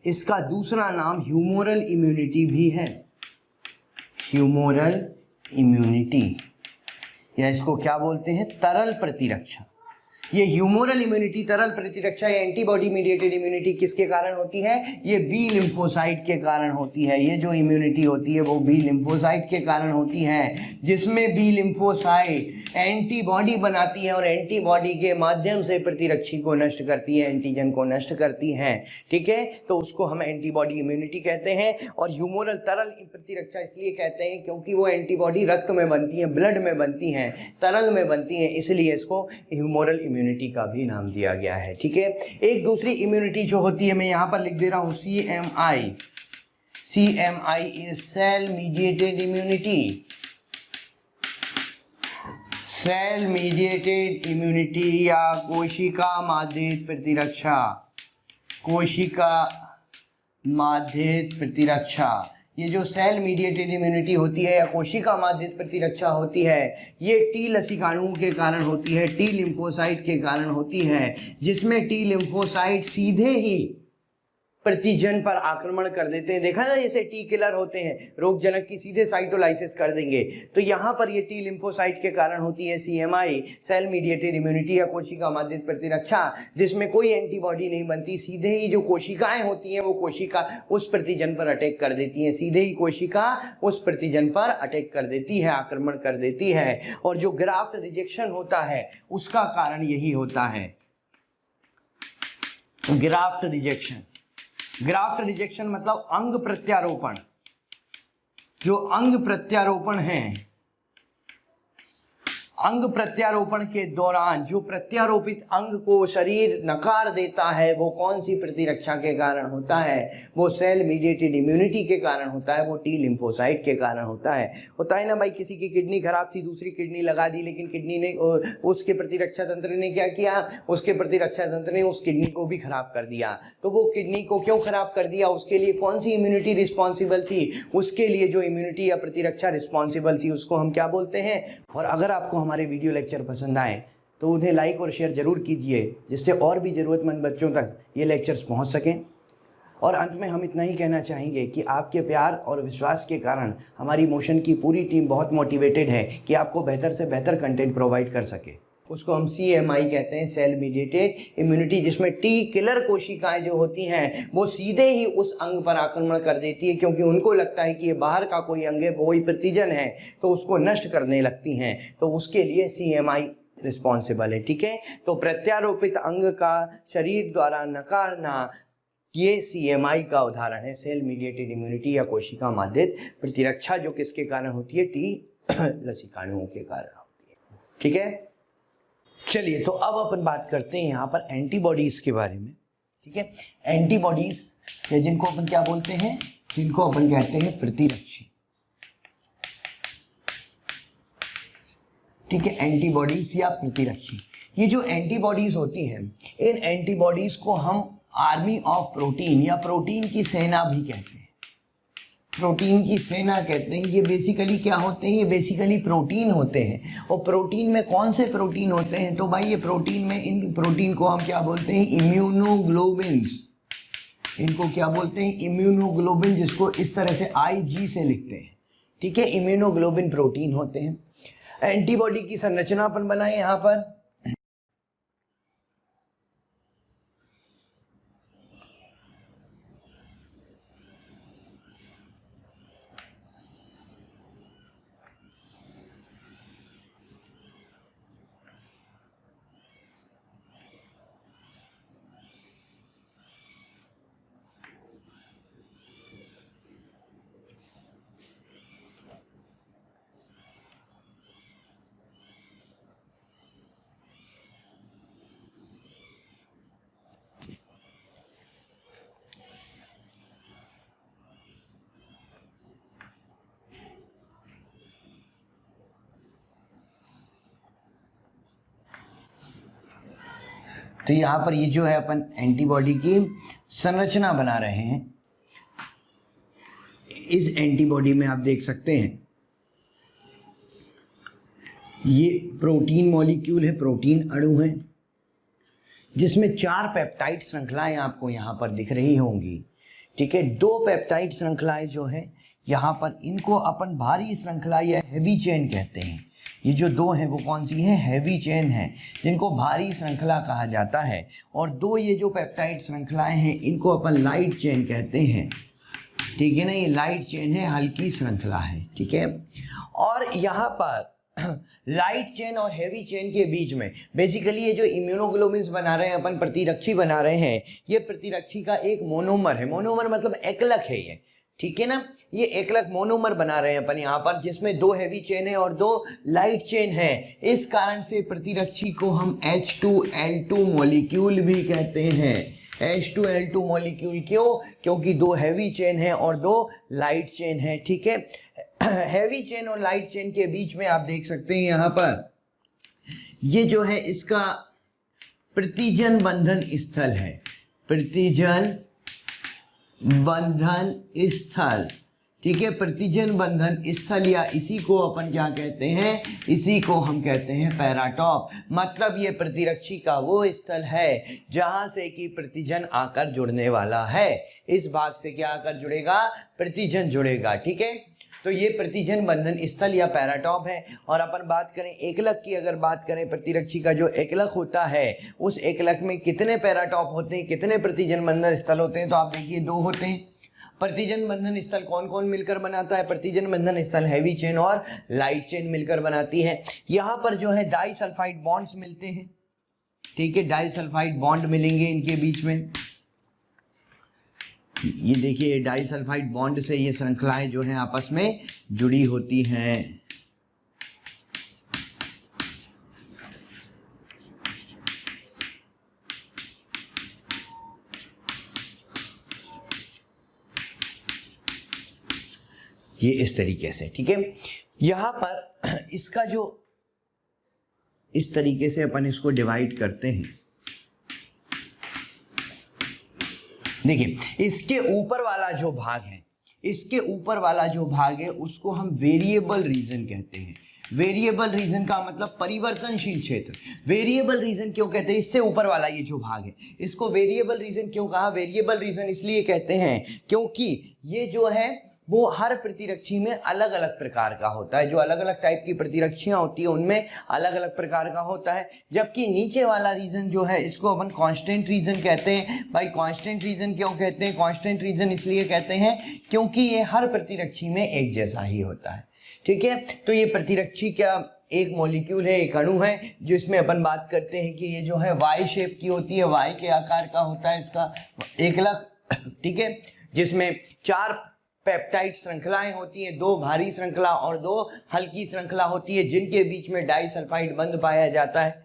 इसका दूसरा नाम ह्यूमोरल इम्यूनिटी भी है। ह्यूमोरल इम्यूनिटी, या इसको क्या बोलते हैं? तरल प्रतिरक्षा। ये ह्यूमोरल इम्यूनिटी, तरल प्रतिरक्षा या एंटीबॉडी मीडिएटेड इम्यूनिटी किसके कारण होती है? ये बी लिम्फोसाइट के कारण होती है। ये जो इम्यूनिटी होती है वो बी लिम्फोसाइट के कारण होती है, जिसमें बी लिम्फोसाइट एंटीबॉडी बनाती है और एंटीबॉडी के माध्यम से प्रतिरक्षी को नष्ट करती है, एंटीजन को नष्ट करती है, ठीक है। तो उसको हम एंटीबॉडी इम्यूनिटी कहते हैं। और ह्यूमोरल, तरल प्रतिरक्षा इसलिए कहते हैं क्योंकि वो एंटीबॉडी रक्त में बनती है, ब्लड में बनती हैं, तरल में बनती हैं, इसलिए इसको ह्यूमोरल इम्यूनिटी का भी नाम दिया गया है, ठीक है। एक दूसरी इम्यूनिटी जो होती है, मैं यहाँ पर लिख दे रहा हूँ CMI। CMI is cell mediated immunity. Cell mediated immunity या कोशिका माध्यित प्रतिरक्षा, कोशिका माध्यित प्रतिरक्षा, ये जो सेल मीडिएटेड इम्यूनिटी होती है या कोशिका माध्यित प्रतिरक्षा होती है, ये टी लसिकाणुओं के कारण होती है, टी लिम्फोसाइट के कारण होती है, जिसमें टी लिम्फोसाइट सीधे ही प्रतिजन पर आक्रमण कर देते हैं। देखा ना, जैसे टी किलर होते हैं, रोग जनक की सीधे साइटोलाइसिस कर देंगे। तो यहाँ पर ये टी लिम्फोसाइट के कारण होती है सीएमआई, सेल मीडिएटेड इम्यूनिटी या कोशिका माध्यित प्रतिरक्षा, जिसमें कोई एंटीबॉडी नहीं बनती। सीधे ही जो कोशिकाएं होती हैं वो कोशिका उस प्रतिजन पर अटैक कर देती हैं, सीधे ही कोशिका उस प्रतिजन पर अटैक कर देती है, आक्रमण कर देती है। और जो ग्राफ्ट रिजेक्शन होता है उसका कारण यही होता है, ग्राफ्ट रिजेक्शन। ग्राफ्ट रिजेक्शन मतलब अंग प्रत्यारोपण। जो अंग प्रत्यारोपण है, अंग प्रत्यारोपण के दौरान जो प्रत्यारोपित अंग को शरीर नकार देता है, वो कौन सी प्रतिरक्षा के कारण होता है? वो सेल मीडिएटेड इम्यूनिटी के कारण होता है, वो टी लिम्फोसाइट के कारण होता है ना भाई। किसी की किडनी खराब थी, दूसरी किडनी लगा दी, लेकिन किडनी ने, उसके प्रतिरक्षा तंत्र ने क्या किया? उसके प्रतिरक्षा तंत्र ने उस किडनी को भी खराब कर दिया। तो वो किडनी को क्यों खराब कर दिया? उसके लिए कौन सी इम्यूनिटी रिस्पॉन्सिबल थी? उसके लिए जो इम्यूनिटी या प्रतिरक्षा रिस्पॉन्सिबल थी उसको हम क्या बोलते हैं? और अगर आपको हमारे वीडियो लेक्चर पसंद आए तो उन्हें लाइक और शेयर जरूर कीजिए, जिससे और भी ज़रूरतमंद बच्चों तक ये लेक्चर्स पहुंच सकें। और अंत में हम इतना ही कहना चाहेंगे कि आपके प्यार और विश्वास के कारण हमारी मोशन की पूरी टीम बहुत मोटिवेटेड है कि आपको बेहतर से बेहतर कंटेंट प्रोवाइड कर सके। उसको हम CMI कहते हैं, सेल मीडिएटेड इम्यूनिटी, जिसमें टी किलर कोशिकाएं जो होती हैं वो सीधे ही उस अंग पर आक्रमण कर देती है, क्योंकि उनको लगता है कि ये बाहर का कोई अंग है, कोई प्रतिजन है, तो उसको नष्ट करने लगती हैं। तो उसके लिए CMI रिस्पॉन्सिबल है, ठीक है। तो प्रत्यारोपित अंग का शरीर द्वारा नकारना, ये CMI का उदाहरण है, सेल मीडिएटेड इम्यूनिटी या कोशिका माध्यित प्रतिरक्षा, जो किसके कारण होती है? टी लसिकाणुओं के कारण होती है, ठीक है। चलिए, तो अब अपन बात करते हैं यहाँ पर एंटीबॉडीज के बारे में, ठीक है। एंटीबॉडीज या जिनको अपन क्या बोलते हैं? जिनको अपन कहते हैं प्रतिरक्षी, ठीक है। एंटीबॉडीज या प्रतिरक्षी, ये जो एंटीबॉडीज होती हैं, इन एंटीबॉडीज को हम आर्मी ऑफ प्रोटीन या प्रोटीन की सेना भी कहते हैं। प्रोटीन की सेना कहते हैं। ये बेसिकली क्या होते हैं? ये बेसिकली प्रोटीन होते हैं। और प्रोटीन में कौन से प्रोटीन होते हैं? तो भाई ये प्रोटीन में, इन प्रोटीन को हम क्या बोलते हैं? इम्यूनोग्लोबिन्स। इनको क्या बोलते हैं? इम्यूनोग्लोबिन, जिसको इस तरह से IG से लिखते हैं, ठीक है। इम्यूनोग्लोबिन प्रोटीन होते हैं। एंटीबॉडी की संरचना अपन बनाए यहाँ पर। तो यहाँ पर ये जो है अपन एंटीबॉडी की संरचना बना रहे हैं। इस एंटीबॉडी में आप देख सकते हैं ये प्रोटीन मॉलिक्यूल है, प्रोटीन अणु है, जिसमें 4 पेप्टाइड श्रृंखलाएं आपको यहाँ पर दिख रही होंगी, ठीक है। 2 पेप्टाइड श्रृंखलाएं जो है यहाँ पर, इनको अपन भारी श्रृंखला या हैवी चेन कहते हैं। ये जो 2 हैं वो कौन सी हैं? हैवी चेन है, जिनको भारी श्रृंखला कहा जाता है। और 2 ये जो पेप्टाइड श्रृंखलाएं हैं इनको अपन लाइट चेन कहते हैं, ठीक है ना। ये लाइट चेन है, हल्की श्रृंखला है, ठीक है। और यहाँ पर लाइट चेन और हैवी चेन के बीच में बेसिकली ये जो इम्यूनोग्लोबिन्स बना रहे हैं अपन, प्रतिरक्षी बना रहे हैं, ये प्रतिरक्षी का एक मोनोमर है। मोनोमर मतलब एकलक है ये, ठीक है ना। ये एकलक मोनोमर बना रहे हैं अपन यहाँ पर, जिसमें 2 हैवी चेन है और 2 लाइट चेन है। इस कारण से प्रतिरक्षी को हम H2L2 मॉलिक्यूल भी कहते हैं। H2L2 मॉलिक्यूल क्यों? क्योंकि 2 हैवी चेन है और 2 लाइट चेन है, ठीक है। हैवी चेन और लाइट चेन के बीच में आप देख सकते हैं यहाँ पर ये जो है इसका प्रतिजन बंधन स्थल है, प्रतिजन बंधन स्थल, ठीक है, प्रतिजन बंधन स्थल या इसी को अपन क्या कहते हैं, इसी को हम कहते हैं पैराटॉप। मतलब ये प्रतिरक्षी का वो स्थल है जहां से कि प्रतिजन आकर जुड़ने वाला है। इस भाग से क्या आकर जुड़ेगा, प्रतिजन जुड़ेगा। ठीक है, तो ये प्रतिजन बंधन स्थल या पैराटॉप है। और अपन बात करें एकलक की, अगर बात करें प्रतिरक्षी का जो एकलक होता है उस एकलक में कितने पैराटॉप होते हैं, कितने प्रतिजन बंधन स्थल होते हैं, तो आप देखिए 2 होते हैं। प्रतिजन बंधन स्थल कौन कौन मिलकर बनाता है, प्रतिजन बंधन स्थल हैवी चेन और लाइट चेन मिलकर बनाती है। यहाँ पर जो है डाइसल्फाइड बॉन्ड्स मिलते हैं। ठीक है, डाइसल्फाइड बॉन्ड मिलेंगे इनके बीच में। ये देखिए डाइसल्फाइड बॉन्ड से ये श्रृंखलाएं जो हैं आपस में जुड़ी होती हैं। ये इस तरीके से। ठीक है, यहां पर इसका जो इस तरीके से अपन इसको डिवाइड करते हैं। देखिए इसके ऊपर वाला जो भाग है, इसके ऊपर वाला जो भाग है उसको हम वेरिएबल रीजन कहते हैं। वेरिएबल रीजन का मतलब परिवर्तनशील क्षेत्र। वेरिएबल रीजन क्यों कहते हैं, इससे ऊपर वाला ये जो भाग है इसको वेरिएबल रीजन क्यों कहा, वेरिएबल रीजन इसलिए कहते हैं क्योंकि ये जो है वो हर प्रतिरक्षी में अलग अलग प्रकार का होता है। जो अलग अलग टाइप की प्रतिरक्षियां होती है उनमें अलग अलग प्रकार का होता है। जबकि नीचे वाला रीजन जो है इसको अपन कांस्टेंट रीजन कहते हैं। भाई कांस्टेंट रीजन क्यों कहते हैं, कांस्टेंट रीजन इसलिए कहते हैं क्योंकि ये हर प्रतिरक्षी में एक जैसा ही होता है। ठीक है, तो ये प्रतिरक्षी क्या एक मॉलिक्यूल है, एक अणु है, जो इसमें अपन बात करते हैं कि ये जो है वाई शेप की होती है, वाई के आकार का होता है इसका एकलक। ठीक है, जिसमें 4 पेप्टाइड श्रृंखलाएं होती हैं, 2 भारी श्रृंखला और 2 हल्की श्रृंखला होती है, जिनके बीच में डाइसल्फाइड बंध पाया जाता है।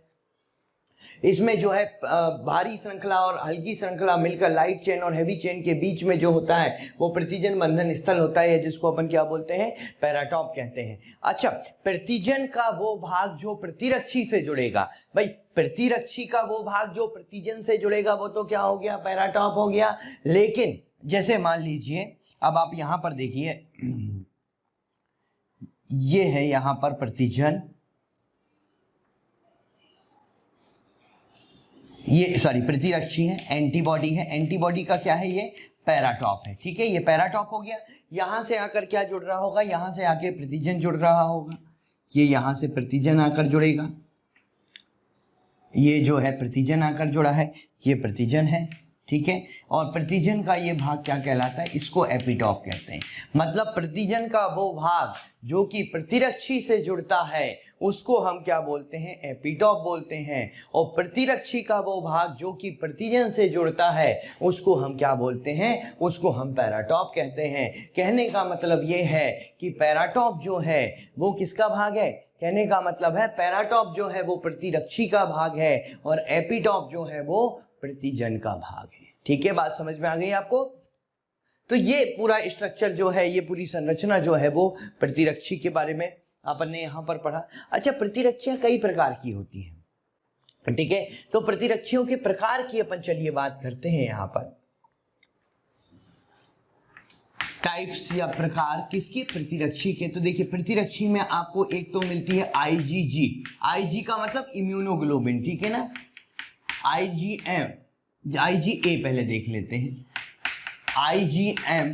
इसमें जो है भारी श्रृंखला और हल्की श्रृंखला मिलकर लाइट चेन और हैवी चेन के बीच में जो होता है वो प्रतिजन बंधन स्थल होता है, जिसको अपन क्या बोलते हैं, पैराटॉप कहते हैं। अच्छा, प्रतिजन का वो भाग जो प्रतिरक्षी से जुड़ेगा, भाई प्रतिरक्षी का वो भाग जो प्रतिजन से जुड़ेगा वो तो क्या हो गया, पैराटॉप हो गया। लेकिन जैसे मान लीजिए अब आप यहां पर देखिए, ये है यहां पर प्रतिजन, ये सॉरी प्रतिरक्षी है, एंटीबॉडी है, एंटीबॉडी का क्या है, ये पैराटॉप है। ठीक है, ये पैराटॉप हो गया। यहां से आकर क्या जुड़ रहा होगा, यहां से आके प्रतिजन जुड़ रहा होगा। ये यहां से प्रतिजन आकर जुड़ेगा, ये जो है प्रतिजन आकर जुड़ा है, ये प्रतिजन है। ठीक है, और प्रतिजन का ये भाग क्या कहलाता है, इसको एपिटॉप कहते हैं। मतलब प्रतिजन का वो भाग जो कि प्रतिरक्षी से जुड़ता है उसको हम क्या बोलते हैं, एपिटॉप बोलते हैं। और प्रतिरक्षी का वो भाग जो कि प्रतिजन से जुड़ता है उसको हम क्या बोलते हैं, उसको हम पैराटॉप कहते हैं। कहने का मतलब ये है कि पैराटॉप जो है वो किसका भाग है, कहने का मतलब है पैराटॉप जो है वो प्रतिरक्षी का भाग है और एपिटॉप जो है वो प्रतिजन का भाग है। ठीक है, बात समझ में आ गई आपको। तो ये पूरा स्ट्रक्चर जो है, ये पूरी संरचना जो है वो प्रतिरक्षी के बारे में अपन ने यहाँ पर पढ़ा। अच्छा, प्रतिरक्षियां कई प्रकार की होती हैं। ठीक है, तो प्रतिरक्षियों के प्रकार की अपन चलिए बात करते हैं। यहाँ पर टाइप्स या प्रकार किसके, प्रतिरक्षी के। तो देखिए प्रतिरक्षी में आपको एक तो मिलती है आईजीजी। आईजी का मतलब इम्यूनोग्लोबिन, ठीक है ना। आईजीएम, आईजीए पहले देख लेते हैं। आईजीएम,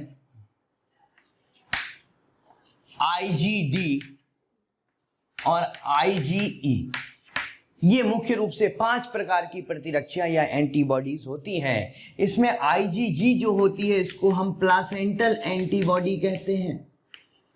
आईजीडी और आईजीई, ये मुख्य रूप से 5 प्रकार की प्रतिरक्षियां या एंटीबॉडीज होती हैं। इसमें आईजीजी जो होती है इसको हम प्लासेंटल एंटीबॉडी कहते हैं।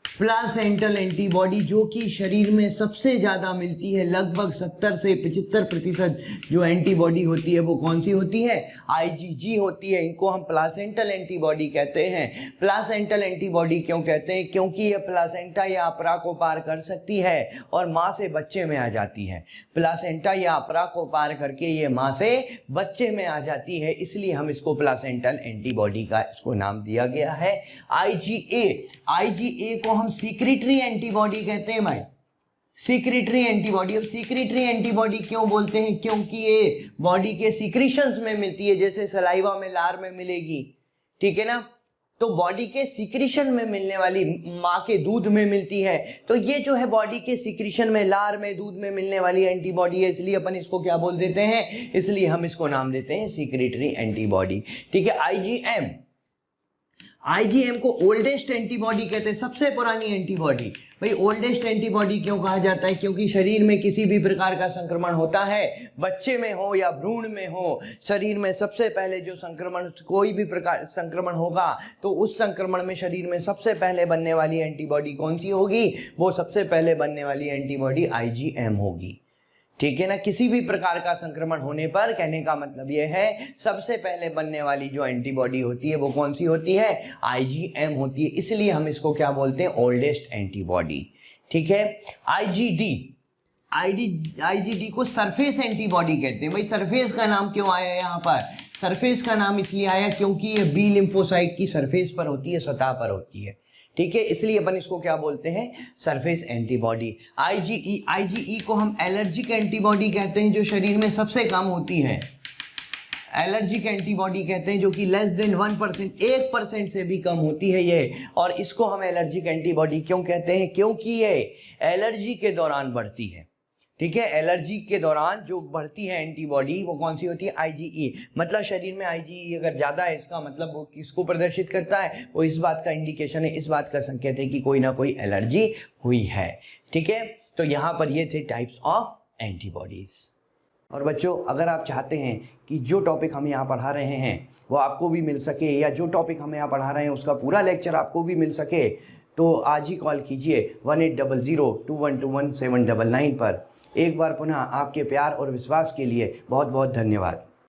प्लासेंटल एंटीबॉडी जो कि शरीर में सबसे ज़्यादा मिलती है, लगभग 70 से 75% जो एंटीबॉडी होती है वो कौन सी होती है, आईजीजी होती है। इनको हम प्लासेंटल एंटीबॉडी कहते हैं। प्लासेंटल एंटीबॉडी क्यों कहते हैं, क्योंकि ये प्लासेंटा या अपरा को पार कर सकती है और माँ से बच्चे में आ जाती है। प्लासेंटा या अपरा को पार करके ये माँ से बच्चे में आ जाती है, इसलिए हम इसको प्लासेंटल एंटीबॉडी का इसको नाम दिया गया है। आईजीए, आईजीए को हम सीक्रेटरी एंटीबॉडी कहते हैं भाई, सीक्रेटरी एंटीबॉडी। अब सीक्रेटरी एंटीबॉडी क्यों बोलते हैं, क्योंकि ये बॉडी के सीक्रेशंस में मिलती है, जैसे सलाइवा में, लार में मिलेगी, ठीक है ना। तो बॉडी के सिक्रीशन में मिलने वाली, माँ के दूध में मिलती है। तो ये जो है बॉडी के सिक्रीशन में, लार में, दूध में मिलने वाली एंटीबॉडी है, इसलिए अपन इसको क्या बोल देते हैं, इसलिए हम इसको नाम देते हैं सिक्रेटरी एंटीबॉडी। ठीक है। आईजीएम, आईजीएम को ओल्डेस्ट एंटीबॉडी कहते हैं, सबसे पुरानी एंटीबॉडी। भाई ओल्डेस्ट एंटीबॉडी क्यों कहा जाता है? क्योंकि शरीर में किसी भी प्रकार का संक्रमण होता है, बच्चे में हो या भ्रूण में हो, शरीर में सबसे पहले जो संक्रमण, कोई भी प्रकार संक्रमण होगा तो उस संक्रमण में शरीर में सबसे पहले बनने वाली एंटीबॉडी कौन सी होगी? वो सबसे पहले बनने वाली एंटीबॉडी आईजीएम होगी। ठीक है ना। किसी भी प्रकार का संक्रमण होने पर, कहने का मतलब यह है, सबसे पहले बनने वाली जो एंटीबॉडी होती है वो कौन सी होती है? आईजीएम होती है। इसलिए हम इसको क्या बोलते हैं? Oldest antibody. ठीक है। आईजीडी, आईजीडी को सरफेस एंटीबॉडी कहते हैं। भाई सरफेस का नाम क्यों आया यहाँ पर? सरफेस का नाम इसलिए आया क्योंकि ये बी लिम्फोसाइट की सरफेस पर होती है, सतह पर होती है। ठीक है। इसलिए अपन इसको क्या बोलते हैं? Surface antibody. आईजीई, आईजीई को हम एलर्जिक एंटीबॉडी कहते हैं, जो शरीर में सबसे कम होती है। एलर्जिक एंटीबॉडी कहते हैं, जो कि लेस देन 1%, 1% से भी कम होती है ये। और इसको हम एलर्जिक एंटीबॉडी क्यों कहते हैं? क्योंकि ये एलर्जी के दौरान बढ़ती है। ठीक है। एलर्जी के दौरान जो बढ़ती है एंटीबॉडी वो कौन सी होती है? आईजीई। मतलब शरीर में आईजीई अगर ज़्यादा है, इसका मतलब वो किसको प्रदर्शित करता है? वो इस बात का इंडिकेशन है, इस बात का संकेत है कि कोई ना कोई एलर्जी हुई है। ठीक है। तो यहाँ पर ये थे टाइप्स ऑफ एंटीबॉडीज। और बच्चों, अगर आप चाहते हैं कि जो टॉपिक हम यहाँ पढ़ा रहे हैं वो आपको भी मिल सके, या जो टॉपिक हम यहाँ पढ़ा रहे हैं उसका पूरा लेक्चर आपको भी मिल सके, तो आज ही कॉल कीजिए 18002121 799 पर। एक बार पुनः आपके प्यार और विश्वास के लिए बहुत बहुत धन्यवाद।